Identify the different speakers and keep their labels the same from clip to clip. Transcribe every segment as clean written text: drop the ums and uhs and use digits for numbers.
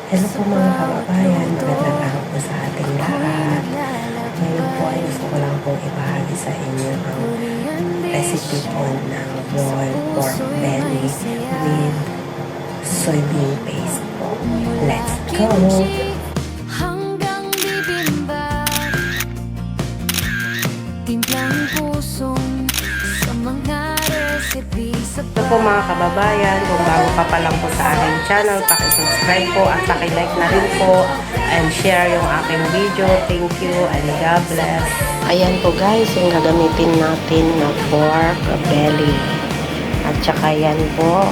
Speaker 1: Hello po mga kababayan, magandang araw po sa ating lahat. Ngayon po ay gusto ko lang pong ibahagi sa inyo ang recipe po ng boiled pork belly with soybean paste po. Let's go!
Speaker 2: Hanggang bibimba, timplang pusong sa mga recipe sa
Speaker 1: Ito po mga kababayan, kung bago pa lang po sa aking channel, pakisubscribe po at pakilike na rin po and share yung aking video. Thank you and God bless. Ayan po guys, yung gagamitin natin na pork belly. At saka yan po,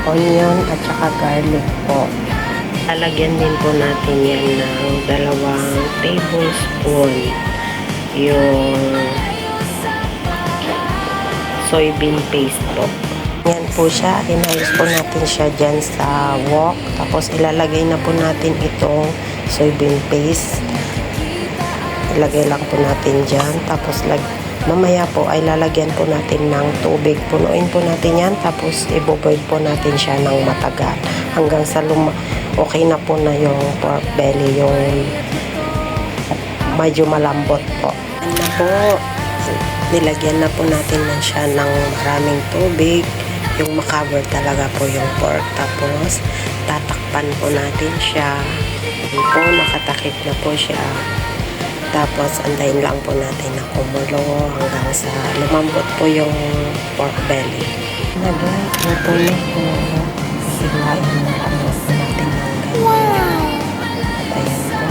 Speaker 1: onion at saka garlic po. Lalagyan din po natin yan ng 2 tablespoon yung soybean paste po. Yan po siya, inalis po natin siya dyan sa wok. Tapos ilalagay na po natin itong soybean paste. Ilagay lang po natin dyan. Tapos mamaya po ay lalagyan po natin ng tubig. Punuin po natin yan. Tapos iboboil po natin siya ng matagal. Hanggang sa okay na po na yung pork belly. Yung medyo malambot po. Yan na po. Nilagyan na po natin siya ng maraming tubig. Yung makover talaga po yung pork. Tapos, tatakpan po natin siya. Yan po, nakatakip na po siya. Tapos, antayin lang po natin na kumulo hanggang sa lumambot po yung pork belly. Lagay, luto na po. Sigain mo tapos natin ng ganyan. At ayan po.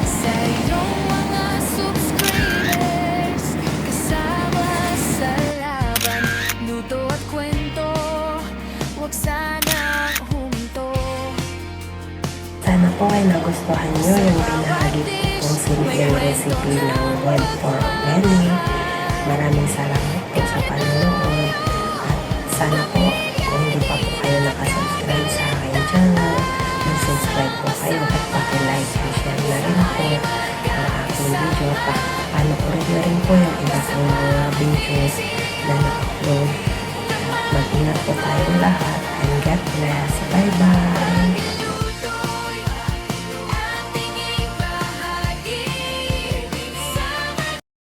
Speaker 2: sa iyong mga subscribers, kasama sa laban, luto at kwento, huwag sanang huminto.
Speaker 1: Sana po ay nagustuhan nyo yung binahagi ko pong simpleng recipe ng boiled pork belly. Maraming salamat po sa panonood. At sana po, kung hindi pa po kayo nakasubscribe sa aking channel, mag-subscribe po kayo at paki-like and share na rin po ang aking video. Panoorin na rin po yung iba pong mga videos na na-upload. Mag-ingat po tayong lahat and God bless. Bye-bye!